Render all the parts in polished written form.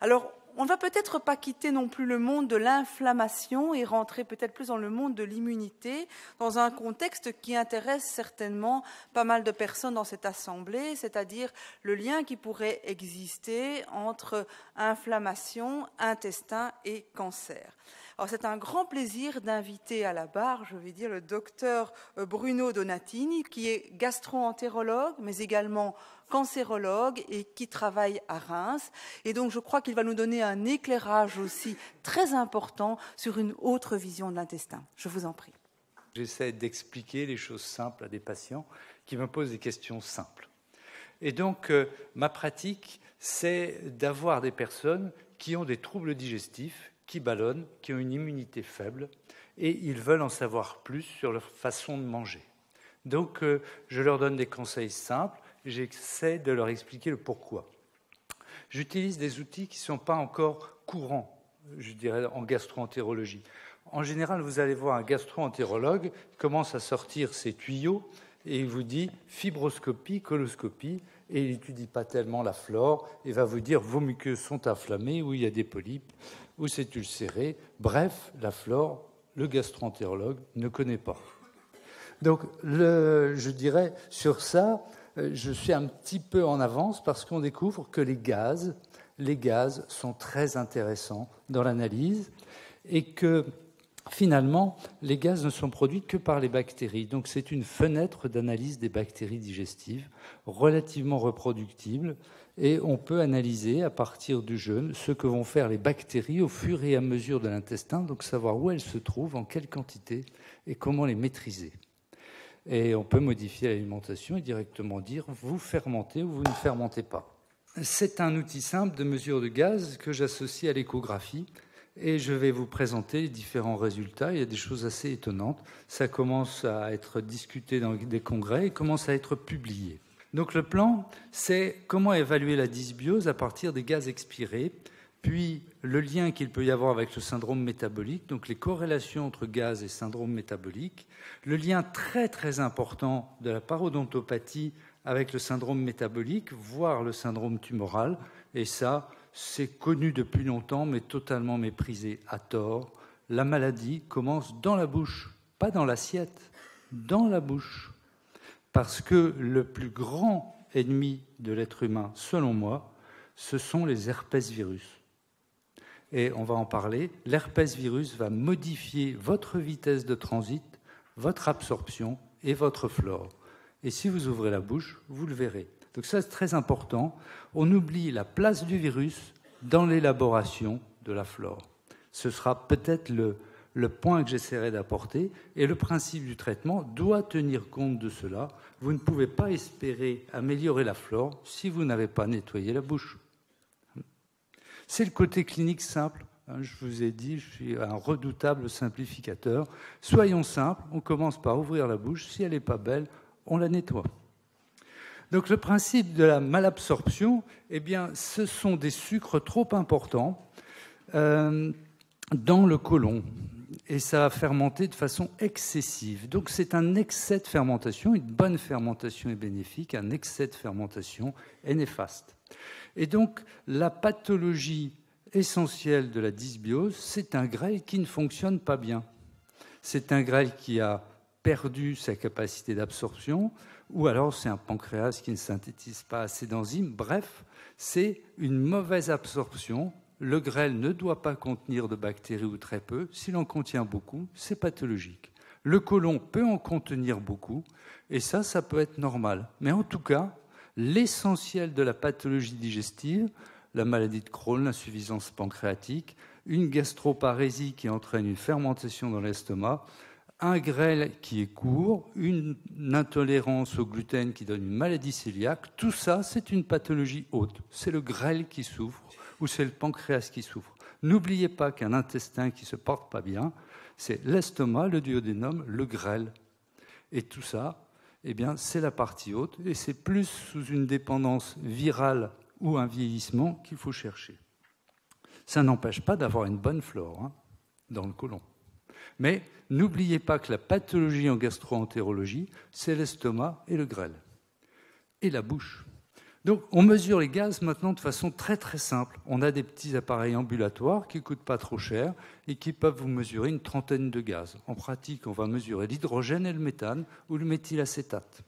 Alors, on ne va peut-être pas quitter non plus le monde de l'inflammation et rentrer peut-être plus dans le monde de l'immunité, dans un contexte qui intéresse certainement pas mal de personnes dans cette assemblée, c'est-à-dire le lien qui pourrait exister entre inflammation, intestin et cancer. Alors, c'est un grand plaisir d'inviter à la barre, je vais dire, le docteur Bruno Donatini, qui est gastro-entérologue, mais également cancérologue et qui travaille à Reims. Et donc, je crois qu'il va nous donner un éclairage aussi très important sur une autre vision de l'intestin. Je vous en prie. J'essaie d'expliquer les choses simples à des patients qui me posent des questions simples. Et donc, ma pratique, c'est d'avoir des personnes qui ont des troubles digestifs, qui ballonnent, qui ont une immunité faible, et ils veulent en savoir plus sur leur façon de manger. Donc, je leur donne des conseils simples, j'essaie de leur expliquer le pourquoi. J'utilise des outils qui ne sont pas encore courants, je dirais, en gastro-entérologie. En général, vous allez voir un gastro-entérologue qui commence à sortir ses tuyaux et il vous dit fibroscopie, coloscopie, et il n'étudie pas tellement la flore, et va vous dire vos muqueuses sont inflammées, ou il y a des polypes, ou c'est ulcéré. Bref, la flore, le gastro-entérologue ne connaît pas. Donc, je dirais, sur ça, je suis un petit peu en avance parce qu'on découvre que les gaz sont très intéressants dans l'analyse et que finalement, les gaz ne sont produits que par les bactéries. Donc, c'est une fenêtre d'analyse des bactéries digestives relativement reproductible et on peut analyser à partir du jeûne ce que vont faire les bactéries au fur et à mesure de l'intestin, donc savoir où elles se trouvent, en quelle quantité et comment les maîtriser. Et on peut modifier l'alimentation et directement dire vous fermentez ou vous ne fermentez pas. C'est un outil simple de mesure de gaz que j'associe à l'échographie et je vais vous présenter les différents résultats. Il y a des choses assez étonnantes. Ça commence à être discuté dans des congrès et commence à être publié. Donc le plan, c'est comment évaluer la dysbiose à partir des gaz expirés, puis le lien qu'il peut y avoir avec le syndrome métabolique, donc les corrélations entre gaz et syndrome métabolique, le lien très très important de la parodontopathie avec le syndrome métabolique, voire le syndrome tumoral, et ça, c'est connu depuis longtemps, mais totalement méprisé à tort. La maladie commence dans la bouche, pas dans l'assiette, dans la bouche. Parce que le plus grand ennemi de l'être humain, selon moi, ce sont les herpès-virus. Et on va en parler. L'herpès-virus va modifier votre vitesse de transit, votre absorption et votre flore. Et si vous ouvrez la bouche, vous le verrez. Donc ça, c'est très important. On oublie la place du virus dans l'élaboration de la flore. Ce sera peut-être le point que j'essaierai d'apporter. Et le principe du traitement doit tenir compte de cela. Vous ne pouvez pas espérer améliorer la flore si vous n'avez pas nettoyé la bouche. C'est le côté clinique simple. Je vous ai dit, je suis un redoutable simplificateur. Soyons simples, on commence par ouvrir la bouche. Si elle n'est pas belle, on la nettoie. Donc le principe de la malabsorption, eh bien, ce sont des sucres trop importants dans le côlon. Et ça va fermenter de façon excessive. Donc c'est un excès de fermentation. Une bonne fermentation est bénéfique, un excès de fermentation est néfaste. Et donc la pathologie essentielle de la dysbiose, c'est un grêle qui ne fonctionne pas bien. C'est un grêle qui a perdu sa capacité d'absorption, ou alors c'est un pancréas qui ne synthétise pas assez d'enzymes. Bref, c'est une mauvaise absorption. Le grêle ne doit pas contenir de bactéries ou très peu. S'il en contient beaucoup, c'est pathologique. Le côlon peut en contenir beaucoup, et ça peut être normal. Mais en tout cas, l'essentiel de la pathologie digestive, la maladie de Crohn, l'insuffisance pancréatique, une gastroparésie qui entraîne une fermentation dans l'estomac, un grêle qui est court, une intolérance au gluten qui donne une maladie cœliaque, tout ça, c'est une pathologie haute. C'est le grêle qui souffre ou c'est le pancréas qui souffre. N'oubliez pas qu'un intestin qui ne se porte pas bien, c'est l'estomac, le duodénum, le grêle. Et tout ça, eh bien, c'est la partie haute et c'est plus sous une dépendance virale ou un vieillissement qu'il faut chercher. Ça n'empêche pas d'avoir une bonne flore dans le côlon. Mais n'oubliez pas que la pathologie en gastro-entérologie, c'est l'estomac et le grêle. Et la bouche. Donc, on mesure les gaz maintenant de façon très très simple. On a des petits appareils ambulatoires qui ne coûtent pas trop cher et qui peuvent vous mesurer une trentaine de gaz. En pratique, on va mesurer l'hydrogène et le méthane ou le méthylacétate.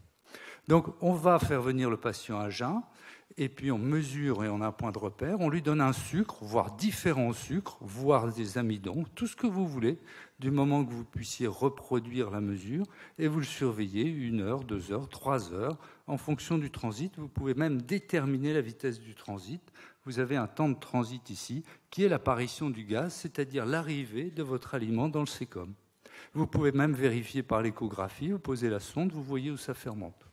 Donc, on va faire venir le patient à jeun et puis on mesure et on a un point de repère. On lui donne un sucre, voire différents sucres, voire des amidons, tout ce que vous voulez, du moment que vous puissiez reproduire la mesure, et vous le surveillez 1 heure, 2 heures, 3 heures, en fonction du transit. Vous pouvez même déterminer la vitesse du transit. Vous avez un temps de transit ici, qui est l'apparition du gaz, c'est-à-dire l'arrivée de votre aliment dans le sécom. Vous pouvez même vérifier par l'échographie, vous posez la sonde, vous voyez où ça fermente.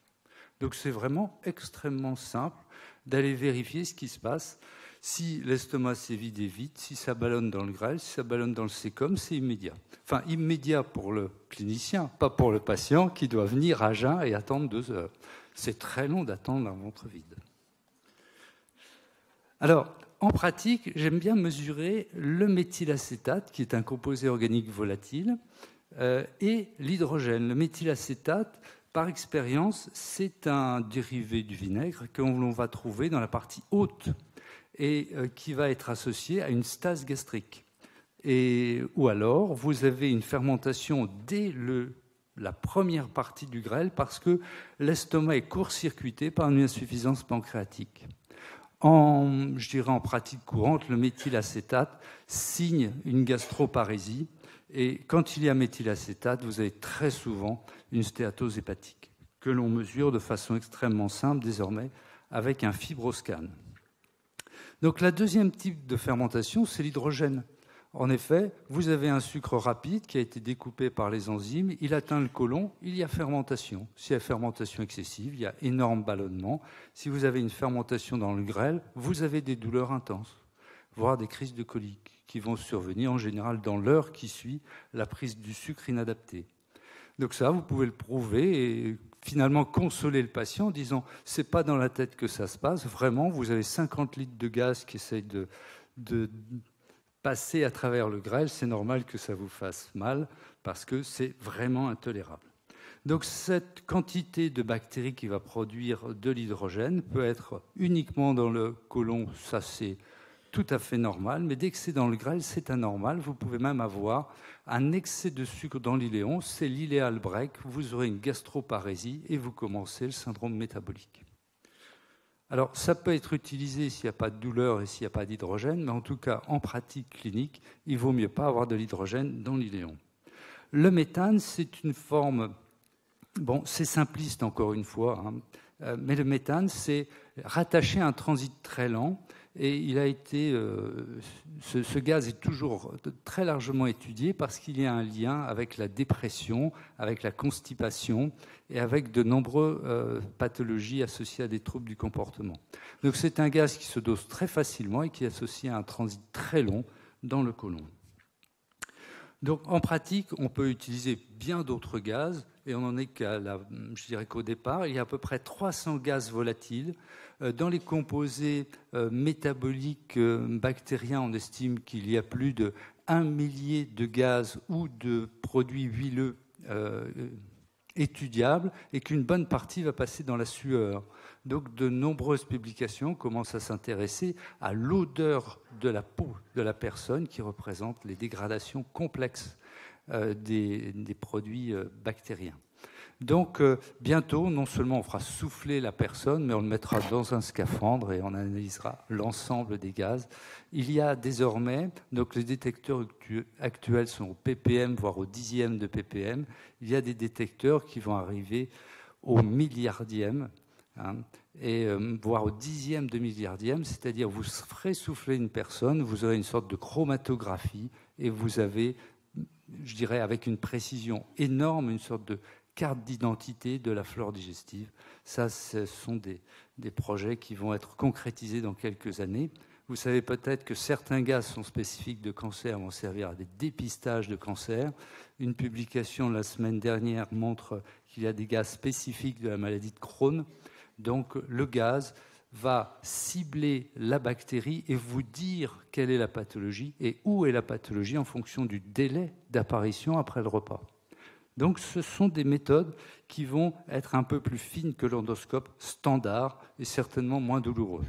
Donc c'est vraiment extrêmement simple d'aller vérifier ce qui se passe. Si l'estomac s'est vidé vite, si ça ballonne dans le grêle, si ça ballonne dans le sécom, c'est immédiat. Enfin, immédiat pour le clinicien, pas pour le patient qui doit venir à jeun et attendre 2 heures. C'est très long d'attendre un ventre vide. Alors, en pratique, j'aime bien mesurer le méthylacétate, qui est un composé organique volatile, et l'hydrogène. Le méthylacétate, par expérience, c'est un dérivé du vinaigre que l'on va trouver dans la partie haute et qui va être associé à une stase gastrique. Ou alors, vous avez une fermentation dès la première partie du grêle parce que l'estomac est court-circuité par une insuffisance pancréatique. En pratique courante, le méthylacétate signe une gastroparésie. Et quand il y a méthylacétate, vous avez très souvent une stéatose hépatique que l'on mesure de façon extrêmement simple désormais avec un fibroscan. Donc la deuxième type de fermentation, c'est l'hydrogène. En effet, vous avez un sucre rapide qui a été découpé par les enzymes, il atteint le côlon, il y a fermentation. S'il y a fermentation excessive, il y a énorme ballonnement. Si vous avez une fermentation dans le grêle, vous avez des douleurs intenses, voire des crises de colique qui vont survenir en général dans l'heure qui suit la prise du sucre inadapté. Donc ça, vous pouvez le prouver et finalement consoler le patient en disant « c'est pas dans la tête que ça se passe, vraiment, vous avez 50 litres de gaz qui essayent de passer à travers le grêle, c'est normal que ça vous fasse mal parce que c'est vraiment intolérable. » Donc cette quantité de bactéries qui va produire de l'hydrogène peut être uniquement dans le côlon, ça c'est tout à fait normal, mais dès que c'est dans le grêle, c'est anormal. Vous pouvez même avoir un excès de sucre dans l'iléon, c'est l'iléal break, vous aurez une gastroparésie et vous commencez le syndrome métabolique. Alors, ça peut être utilisé s'il n'y a pas de douleur et s'il n'y a pas d'hydrogène, mais en tout cas, en pratique clinique, il vaut mieux pas avoir de l'hydrogène dans l'iléon. Le méthane, c'est une forme... Bon, c'est simpliste encore une fois, hein, mais le méthane, c'est rattaché à un transit très lent. Et il a été, ce gaz est toujours très largement étudié parce qu'il y a un lien avec la dépression, avec la constipation et avec de nombreuses pathologies associées à des troubles du comportement. Donc c'est un gaz qui se dose très facilement et qui est associé à un transit très long dans le côlon. Donc en pratique, on peut utiliser bien d'autres gaz et on n'en est qu'au départ, il y a à peu près 300 gaz volatiles. Dans les composés métaboliques bactériens, on estime qu'il y a plus de 1 millier de gaz ou de produits huileux étudiables et qu'une bonne partie va passer dans la sueur. Donc de nombreuses publications commencent à s'intéresser à l'odeur de la peau de la personne qui représente les dégradations complexes des produits bactériens. Donc bientôt, non seulement on fera souffler la personne, mais on le mettra dans un scaphandre et on analysera l'ensemble des gaz. Il y a désormais, donc les détecteurs actuels sont au ppm, voire au dixième de ppm. Il y a des détecteurs qui vont arriver au milliardième, et voire au dixième de milliardième, c'est-à-dire vous ferez souffler une personne, vous aurez une sorte de chromatographie et vous avez, je dirais, avec une précision énorme, une sorte de carte d'identité de la flore digestive. Ça, ce sont des projets qui vont être concrétisés dans quelques années. Vous savez peut-être que certains gaz sont spécifiques de cancer, vont servir à des dépistages de cancer. Une publication la semaine dernière montre qu'il y a des gaz spécifiques de la maladie de Crohn. Donc le gaz va cibler la bactérie et vous dire quelle est la pathologie et où est la pathologie en fonction du délai d'apparition après le repas. Donc ce sont des méthodes qui vont être un peu plus fines que l'endoscope standard et certainement moins douloureux.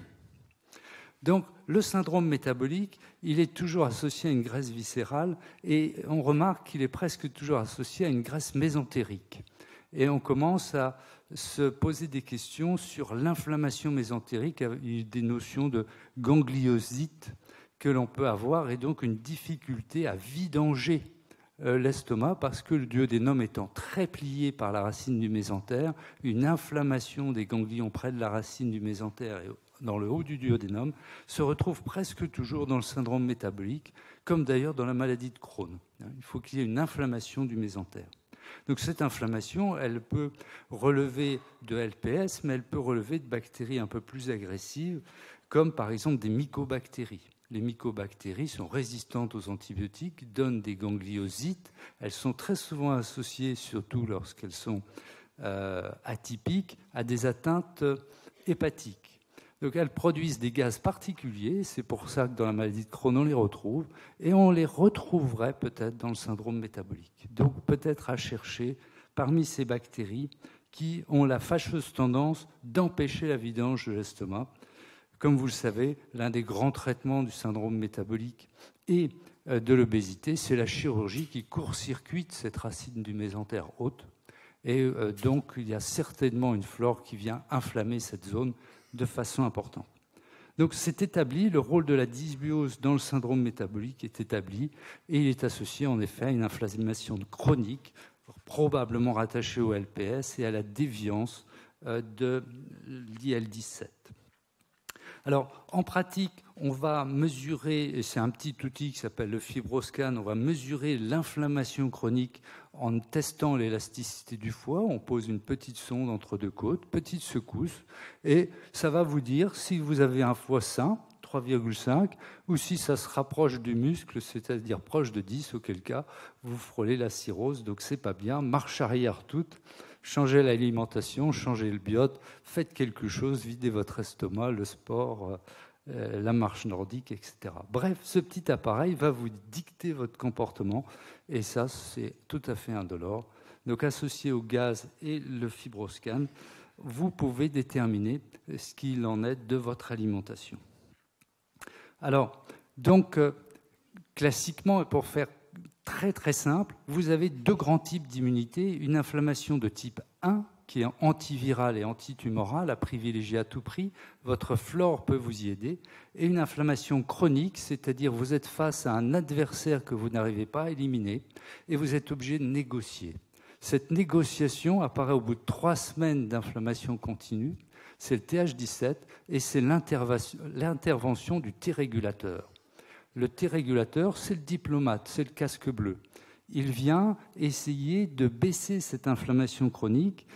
Donc le syndrome métabolique, il est toujours associé à une graisse viscérale et on remarque qu'il est presque toujours associé à une graisse mésentérique. Et on commence à se poser des questions sur l'inflammation mésentérique, avec des notions de gangliosite que l'on peut avoir et donc une difficulté à vidanger l'estomac parce que le duodénum étant très plié par la racine du mésentère, une inflammation des ganglions près de la racine du mésentère et dans le haut du duodénum se retrouve presque toujours dans le syndrome métabolique, comme d'ailleurs dans la maladie de Crohn. Il faut qu'il y ait une inflammation du mésentère. Donc cette inflammation, elle peut relever de LPS, mais elle peut relever de bactéries un peu plus agressives, comme par exemple des mycobactéries. Les mycobactéries sont résistantes aux antibiotiques, donnent des gangliosites. Elles sont très souvent associées, surtout lorsqu'elles sont atypiques, à des atteintes hépatiques. Donc elles produisent des gaz particuliers, c'est pour ça que dans la maladie de Crohn, on les retrouve, et on les retrouverait peut-être dans le syndrome métabolique. Donc peut-être à chercher parmi ces bactéries qui ont la fâcheuse tendance d'empêcher la vidange de l'estomac. Comme vous le savez, l'un des grands traitements du syndrome métabolique et de l'obésité, c'est la chirurgie qui court-circuite cette racine du mésentère haute. Et donc, il y a certainement une flore qui vient inflammer cette zone de façon importante. Donc, c'est établi, le rôle de la dysbiose dans le syndrome métabolique est établi, et il est associé en effet à une inflammation chronique, probablement rattachée au LPS et à la déviance de l'IL-17. Alors, en pratique, on va mesurer, et c'est un petit outil qui s'appelle le FibroScan, on va mesurer l'inflammation chronique en testant l'élasticité du foie. On pose une petite sonde entre deux côtes, petite secousse, et ça va vous dire si vous avez un foie sain, 3,5, ou si ça se rapproche du muscle, c'est-à-dire proche de 10, auquel cas vous frôlez la cirrhose, donc c'est pas bien. Marche arrière toute. Changez l'alimentation, changez le biote, faites quelque chose, videz votre estomac, le sport, la marche nordique, etc. Bref, ce petit appareil va vous dicter votre comportement et ça, c'est tout à fait indolore. Donc, associé au gaz et le FibroScan, vous pouvez déterminer ce qu'il en est de votre alimentation. Alors, donc, classiquement, pour faire très très simple, vous avez deux grands types d'immunité, une inflammation de type 1 qui est antivirale et antitumorale à privilégier à tout prix, votre flore peut vous y aider, et une inflammation chronique, c'est-à-dire vous êtes face à un adversaire que vous n'arrivez pas à éliminer et vous êtes obligé de négocier. Cette négociation apparaît au bout de 3 semaines d'inflammation continue, c'est le TH17 et c'est l'intervention du T-régulateur. Le T-régulateur, c'est le diplomate, c'est le casque bleu. Il vient essayer de baisser cette inflammation chronique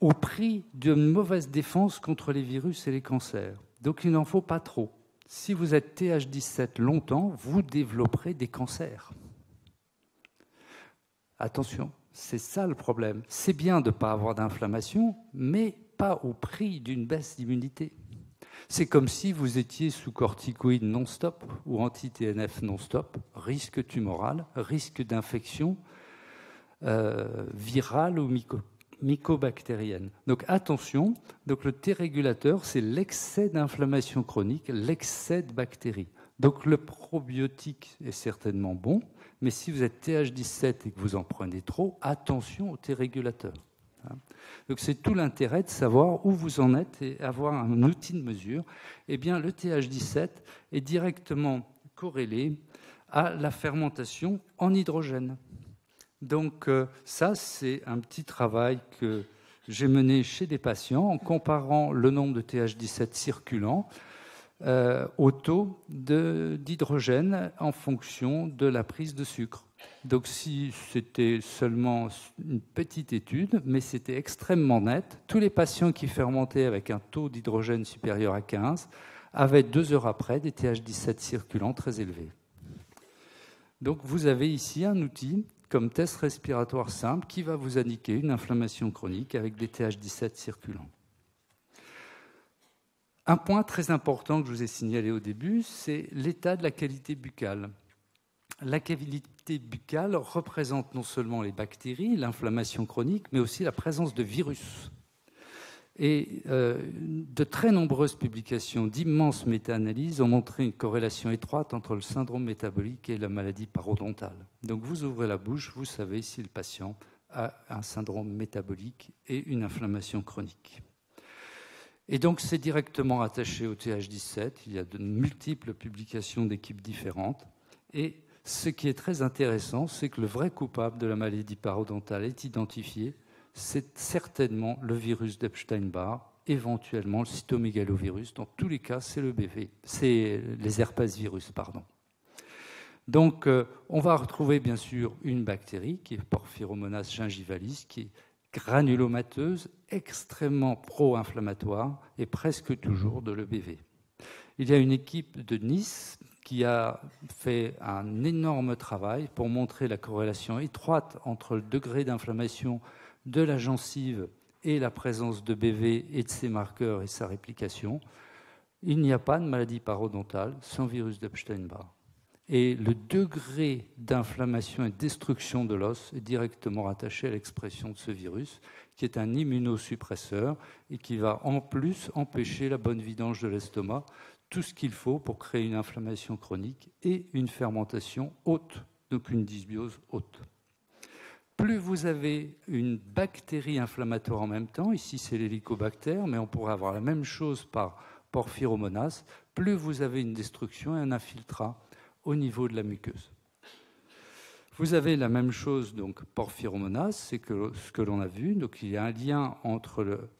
au prix d'une mauvaise défense contre les virus et les cancers. Donc il n'en faut pas trop. Si vous êtes TH17 longtemps, vous développerez des cancers. Attention, c'est ça le problème. C'est bien de ne pas avoir d'inflammation, mais pas au prix d'une baisse d'immunité. C'est comme si vous étiez sous corticoïdes non-stop ou anti-TNF non-stop, risque tumoral, risque d'infection virale ou mycobactérienne. Donc attention, donc le T-régulateur, c'est l'excès d'inflammation chronique, l'excès de bactéries. Donc le probiotique est certainement bon, mais si vous êtes TH17 et que vous en prenez trop, attention au T-régulateur. Donc c'est tout l'intérêt de savoir où vous en êtes et avoir un outil de mesure. Eh bien, le TH17 est directement corrélé à la fermentation en hydrogène. Donc ça, c'est un petit travail que j'ai mené chez des patients en comparant le nombre de TH17 circulants au taux d'hydrogène en fonction de la prise de sucre. Donc si c'était seulement une petite étude, mais c'était extrêmement net, tous les patients qui fermentaient avec un taux d'hydrogène supérieur à 15 avaient 2 heures après des TH17 circulants très élevés. Donc vous avez ici un outil comme test respiratoire simple qui va vous indiquer une inflammation chronique avec des TH17 circulants. Un point très important que je vous ai signalé au début, c'est l'état de la qualité buccale. la cavité buccale représente non seulement les bactéries, l'inflammation chronique, mais aussi la présence de virus. Et de très nombreuses publications, d'immenses méta-analyses ont montré une corrélation étroite entre le syndrome métabolique et la maladie parodontale. Donc vous ouvrez la bouche, vous savez si le patient a un syndrome métabolique et une inflammation chronique. Et donc c'est directement attaché au TH17. Il y a de multiples publications d'équipes différentes. Et ce qui est très intéressant, c'est que le vrai coupable de la maladie parodontale est identifié. C'est certainement le virus d'Epstein-Barr, éventuellement le cytomégalovirus. Dans tous les cas, c'est le BV, c'est les herpesvirus, pardon. Donc, on va retrouver bien sûr une bactérie qui est Porphyromonas gingivalis, qui est granulomateuse, extrêmement pro-inflammatoire et presque toujours de l'EBV. Il y a une équipe de Nice qui a fait un énorme travail pour montrer la corrélation étroite entre le degré d'inflammation de la gencive et la présence de BV et de ses marqueurs et sa réplication. Il n'y a pas de maladie parodontale sans virus d'Epstein-Barr. Et le degré d'inflammation et de destruction de l'os est directement rattaché à l'expression de ce virus, qui est un immunosuppresseur et qui va en plus empêcher la bonne vidange de l'estomac, tout ce qu'il faut pour créer une inflammation chronique et une fermentation haute, donc une dysbiose haute. Plus vous avez une bactérie inflammatoire en même temps, ici c'est l'hélicobactère, mais on pourrait avoir la même chose par Porphyromonas, plus vous avez une destruction et un infiltrat au niveau de la muqueuse. Vous avez la même chose, donc Porphyromonas, c'est ce que l'on a vu, donc il y a un lien entre le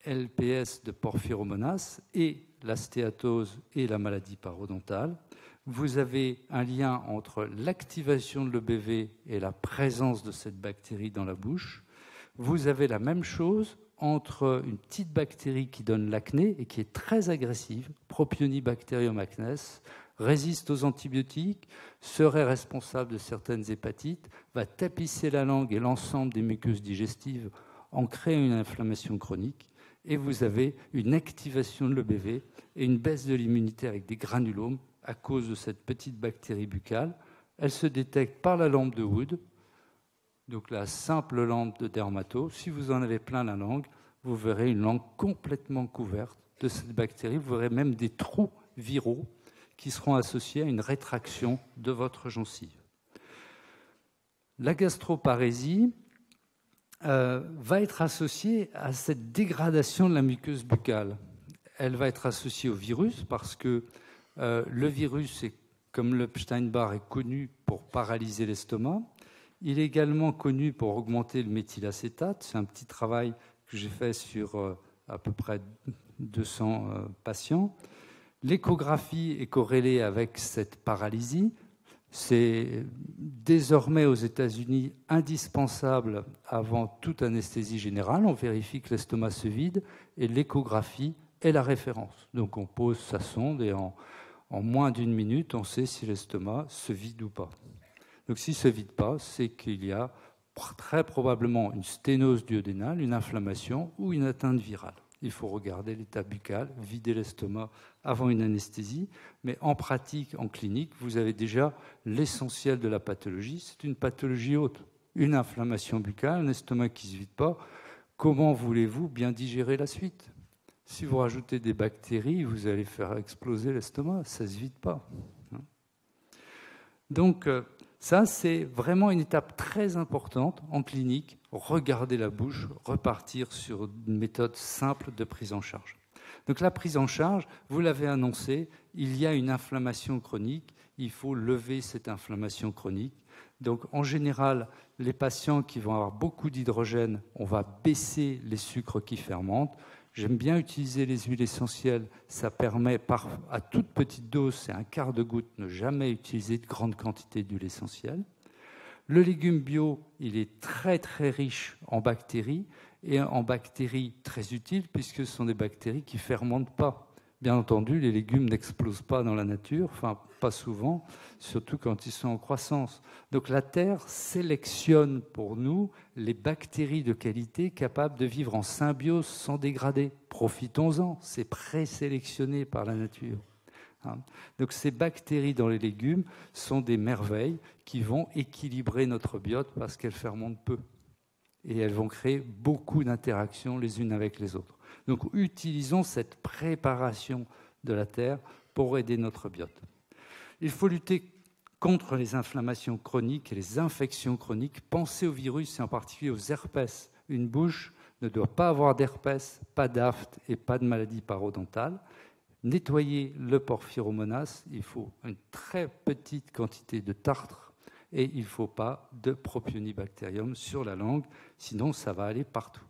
LPS de Porphyromonas et la stéatose et la maladie parodontale. Vous avez un lien entre l'activation de l'EBV et la présence de cette bactérie dans la bouche. Vous avez la même chose entre une petite bactérie qui donne l'acné et qui est très agressive, Propionibacterium acnes, résiste aux antibiotiques, serait responsable de certaines hépatites, va tapisser la langue et l'ensemble des muqueuses digestives en créant une inflammation chronique. Et vous avez une activation de l'EBV et une baisse de l'immunité avec des granulomes à cause de cette petite bactérie buccale. Elle se détecte par la lampe de Wood, donc la simple lampe de dermato. Si vous en avez plein la langue, vous verrez une langue complètement couverte de cette bactérie. Vous verrez même des trous viraux qui seront associés à une rétraction de votre gencive. La gastroparésie va être associée à cette dégradation de la muqueuse buccale. Elle va être associée au virus parce que le virus, comme le Epstein-Barr, est connu pour paralyser l'estomac. Il est également connu pour augmenter le méthylacétate. C'est un petit travail que j'ai fait sur à peu près 200 patients. L'échographie est corrélée avec cette paralysie. C'est désormais aux États-Unis indispensable avant toute anesthésie générale. On vérifie que l'estomac se vide et l'échographie est la référence. Donc on pose sa sonde et en moins d'une minute, on sait si l'estomac se vide ou pas. Donc s'il ne se vide pas, c'est qu'il y a très probablement une sténose duodénale, une inflammation ou une atteinte virale. Il faut regarder l'état buccal, vider l'estomac avant une anesthésie. Mais en pratique, en clinique, vous avez déjà l'essentiel de la pathologie. C'est une pathologie haute. Une inflammation buccale, un estomac qui ne se vide pas. Comment voulez-vous bien digérer la suite ? Si vous rajoutez des bactéries, vous allez faire exploser l'estomac. Ça ne se vide pas. Donc, ça, c'est vraiment une étape très importante en clinique. Regarder la bouche, repartir sur une méthode simple de prise en charge. Donc la prise en charge, vous l'avez annoncé, il y a une inflammation chronique, il faut lever cette inflammation chronique. Donc en général, les patients qui vont avoir beaucoup d'hydrogène, on va baisser les sucres qui fermentent. J'aime bien utiliser les huiles essentielles, ça permet à toute petite dose, c'est un quart de goutte, ne jamais utiliser de grande quantité d'huile essentielle. Le légume bio, il est très très riche en bactéries et en bactéries très utiles puisque ce sont des bactéries qui ne fermentent pas. Bien entendu, les légumes n'explosent pas dans la nature, enfin pas souvent, surtout quand ils sont en croissance. Donc la terre sélectionne pour nous les bactéries de qualité capables de vivre en symbiose sans dégrader. Profitons-en, c'est présélectionné par la nature. Donc ces bactéries dans les légumes sont des merveilles qui vont équilibrer notre biote parce qu'elles fermentent peu. Et elles vont créer beaucoup d'interactions les unes avec les autres. Donc utilisons cette préparation de la terre pour aider notre biote. Il faut lutter contre les inflammations chroniques et les infections chroniques. Pensez aux virus et en particulier aux herpès. Une bouche ne doit pas avoir d'herpès, pas d'aphte et pas de maladie parodontale. Nettoyer le porphyromonas, il faut une très petite quantité de tartre et il ne faut pas de propionibacterium sur la langue, sinon ça va aller partout.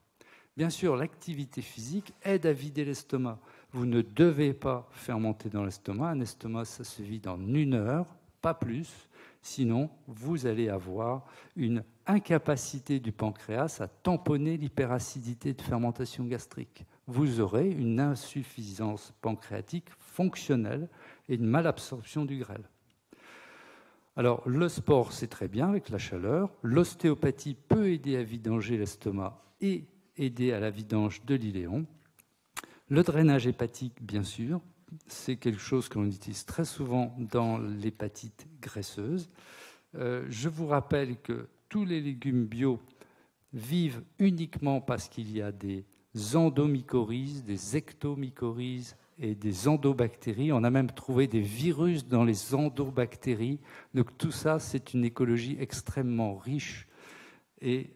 Bien sûr, l'activité physique aide à vider l'estomac. Vous ne devez pas fermenter dans l'estomac. Un estomac, ça se vide en 1 heure, pas plus. Sinon, vous allez avoir une incapacité du pancréas à tamponner l'hyperacidité de fermentation gastrique. Vous aurez une insuffisance pancréatique fonctionnelle et une malabsorption du grêle. Alors, le sport, c'est très bien avec la chaleur. L'ostéopathie peut aider à vidanger l'estomac et aider à la vidange de l'iléon. Le drainage hépatique, bien sûr, c'est quelque chose que l'on utilise très souvent dans l'hépatite graisseuse. Je vous rappelle que tous les légumes bio vivent uniquement parce qu'il y a des endomycorhizes, des ectomycorhizes et des endobactéries. On a même trouvé des virus dans les endobactéries. Donc tout ça, c'est une écologie extrêmement riche. Et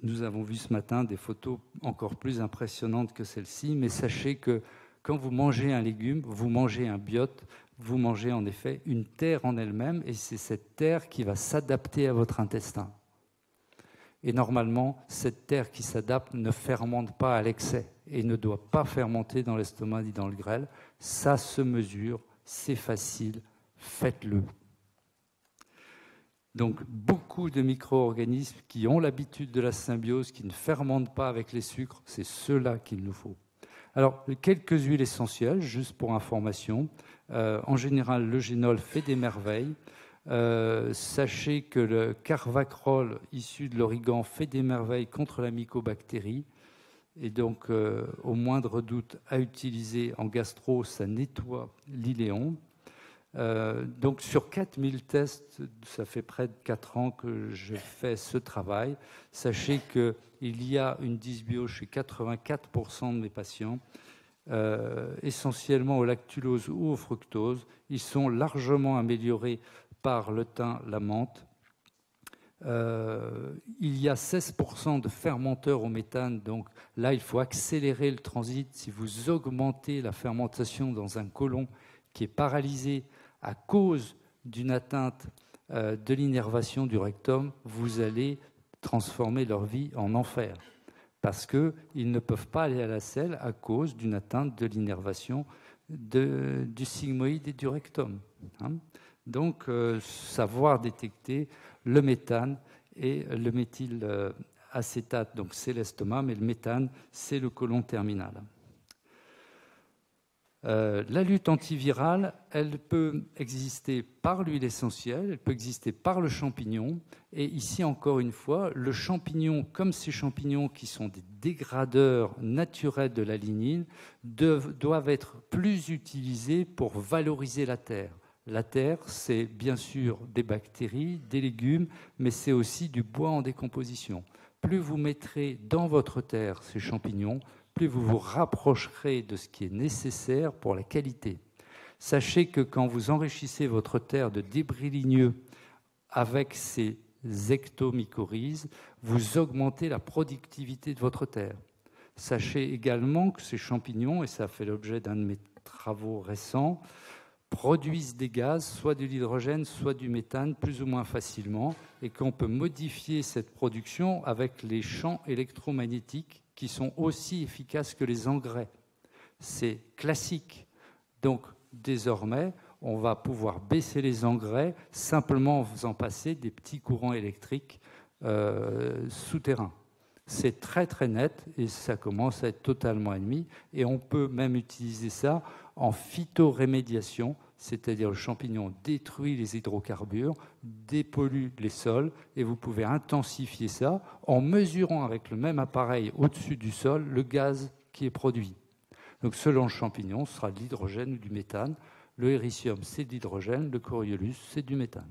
nous avons vu ce matin des photos encore plus impressionnantes que celle-ci. Mais sachez que quand vous mangez un légume, vous mangez un biote, vous mangez en effet une terre en elle-même, et c'est cette terre qui va s'adapter à votre intestin. Et normalement, cette terre qui s'adapte ne fermente pas à l'excès et ne doit pas fermenter dans l'estomac ni dans le grêle. Ça se mesure, c'est facile, faites-le. Donc, beaucoup de micro-organismes qui ont l'habitude de la symbiose, qui ne fermentent pas avec les sucres, c'est ceux-là qu'il nous faut. Alors, quelques huiles essentielles, juste pour information. En général, le génol fait des merveilles. Sachez que le carvacrol, issu de l'origan, fait des merveilles contre la mycobactérie. Et donc, au moindre doute, à utiliser en gastro, ça nettoie l'iléon. Donc, sur 4000 tests, ça fait près de 4 ans que je fais ce travail. Sachez qu'il y a une dysbio chez 84% de mes patients, essentiellement au lactulose ou au fructose. Ils sont largement améliorés par le thym, la menthe. Il y a 16% de fermenteurs au méthane, donc là, il faut accélérer le transit. Si vous augmentez la fermentation dans un côlon qui est paralysé à cause d'une atteinte de l'innervation du rectum, vous allez transformer leur vie en enfer, parce qu'ils ne peuvent pas aller à la selle à cause d'une atteinte de l'innervation du sigmoïde et du rectum. Donc, savoir détecter le méthane et le méthylacétate, donc c'est l'estomac, mais le méthane, c'est le côlon terminal. La lutte antivirale, elle peut exister par l'huile essentielle, elle peut exister par le champignon. Et ici, encore une fois, le champignon, comme ces champignons qui sont des dégradeurs naturels de la lignine, doivent être plus utilisés pour valoriser la terre. La terre, c'est bien sûr des bactéries, des légumes, mais c'est aussi du bois en décomposition. Plus vous mettrez dans votre terre ces champignons, plus vous vous rapprocherez de ce qui est nécessaire pour la qualité. Sachez que quand vous enrichissez votre terre de débris ligneux avec ces ectomycorhizes, vous augmentez la productivité de votre terre. Sachez également que ces champignons, et ça fait l'objet d'un de mes travaux récents, produisent des gaz, soit de l'hydrogène, soit du méthane, plus ou moins facilement, et qu'on peut modifier cette production avec les champs électromagnétiques qui sont aussi efficaces que les engrais. C'est classique. Donc, désormais, on va pouvoir baisser les engrais simplement en faisant passer des petits courants électriques souterrains. C'est très très net et ça commence à être totalement admis. Et on peut même utiliser ça en phytorémédiation, c'est-à-dire le champignon détruit les hydrocarbures, dépollue les sols, et vous pouvez intensifier ça en mesurant avec le même appareil au-dessus du sol le gaz qui est produit. Donc selon le champignon, ce sera de l'hydrogène ou du méthane. Le héricium, c'est de l'hydrogène. Le Coriolis, c'est du méthane.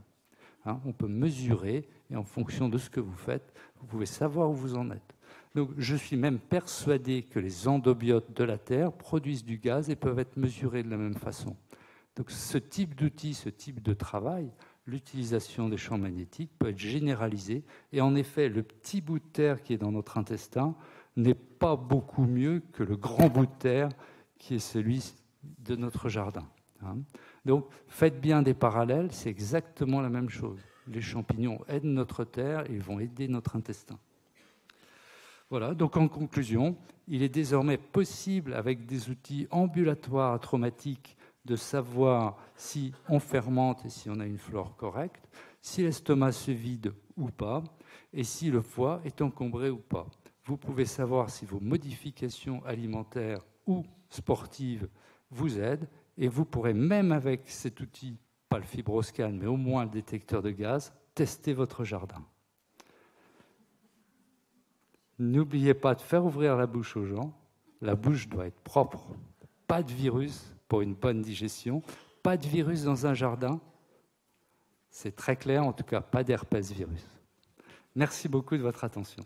Hein, on peut mesurer, et en fonction de ce que vous faites, vous pouvez savoir où vous en êtes. Donc, je suis même persuadé que les endobiotes de la Terre produisent du gaz et peuvent être mesurés de la même façon. Donc, ce type d'outil, ce type de travail, l'utilisation des champs magnétiques peut être généralisée. Et en effet, le petit bout de terre qui est dans notre intestin n'est pas beaucoup mieux que le grand bout de terre qui est celui de notre jardin. Hein. Donc, faites bien des parallèles, c'est exactement la même chose. Les champignons aident notre terre et ils vont aider notre intestin. Voilà, donc en conclusion, il est désormais possible, avec des outils ambulatoires traumatiques, de savoir si on fermente et si on a une flore correcte, si l'estomac se vide ou pas, et si le foie est encombré ou pas. Vous pouvez savoir si vos modifications alimentaires ou sportives vous aident, et vous pourrez même avec cet outil, pas le fibroscan, mais au moins le détecteur de gaz, tester votre jardin. N'oubliez pas de faire ouvrir la bouche aux gens. La bouche doit être propre. Pas de virus pour une bonne digestion. Pas de virus dans un jardin. C'est très clair, en tout cas, pas d'herpès virus. Merci beaucoup de votre attention.